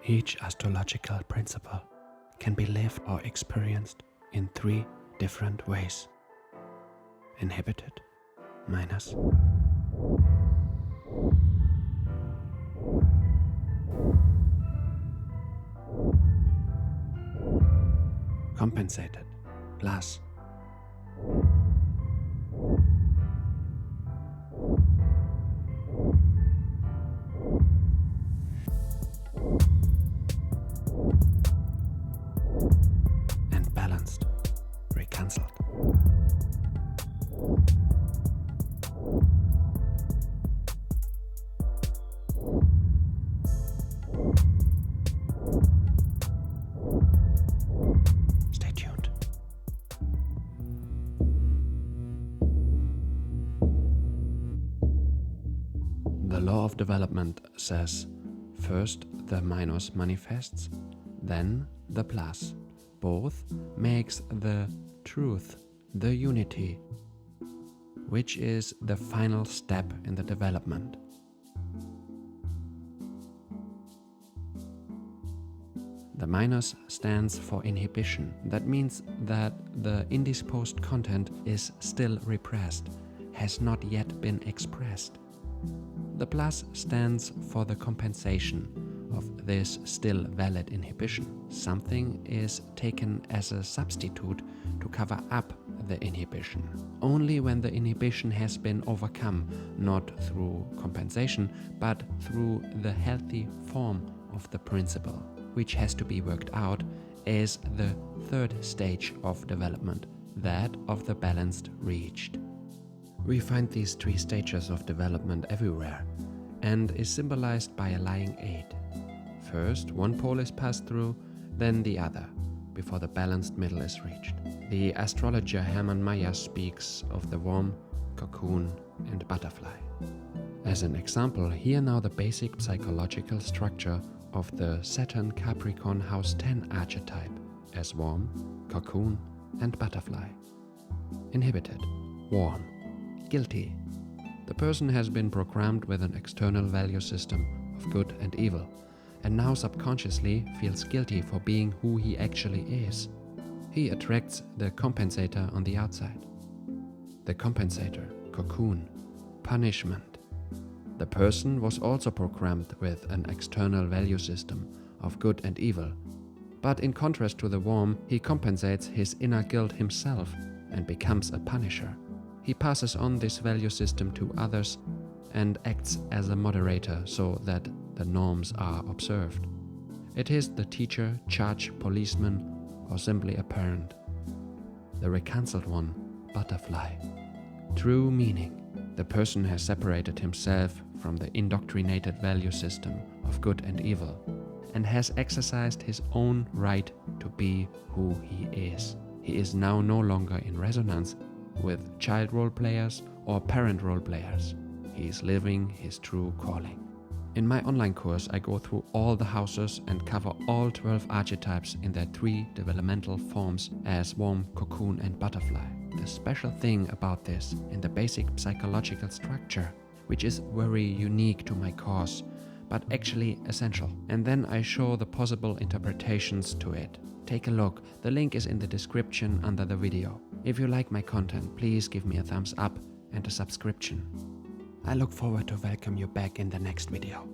Each astrological principle can be lived or experienced in 3 different ways: inhibited, minus, compensated, plus, and balanced, reconciled. Stay tuned. The law of development says, first the minus manifests, then the plus. Both makes the truth, the unity, which is the final step in the development. The minus stands for inhibition. That means that the indisposed content is still repressed, has not yet been expressed. The plus stands for the compensation of this still valid inhibition. Something is taken as a substitute to cover up the inhibition. Only when the inhibition has been overcome, not through compensation, but through the healthy form of the principle, which has to be worked out, is the 3rd stage of development, that of the balanced reached. We find these 3 stages of development everywhere, and is symbolized by a lying 8. First, one pole is passed through, then the other, before the balanced middle is reached. The astrologer Hermann Mayer speaks of the worm, cocoon, and butterfly. As an example, hear now the basic psychological structure of the Saturn Capricorn House 10 archetype as worm, cocoon, and butterfly. Inhibited, worm, guilty. The person has been programmed with an external value system of good and evil, and now subconsciously feels guilty for being who he actually is. He attracts the compensator on the outside. The compensator, cocoon, punishment. The person was also programmed with an external value system of good and evil, but in contrast to the worm, he compensates his inner guilt himself and becomes a punisher. He passes on this value system to others and acts as a moderator so that the norms are observed. It is the teacher, judge, policeman, or simply a parent. The reconciled one, butterfly. True meaning: the person has separated himself from the indoctrinated value system of good and evil and has exercised his own right to be who he is. He is now no longer in resonance with child role players or parent role players. He is living his true calling. In my online course, I go through all the houses and cover all 12 archetypes in their 3 developmental forms as worm, cocoon, and butterfly. The special thing about this in the basic psychological structure, which is very unique to my course, but actually essential. And then I show the possible interpretations to it. Take a look, the link is in the description under the video. If you like my content, please give me a thumbs up and a subscription. I look forward to welcome you back in the next video.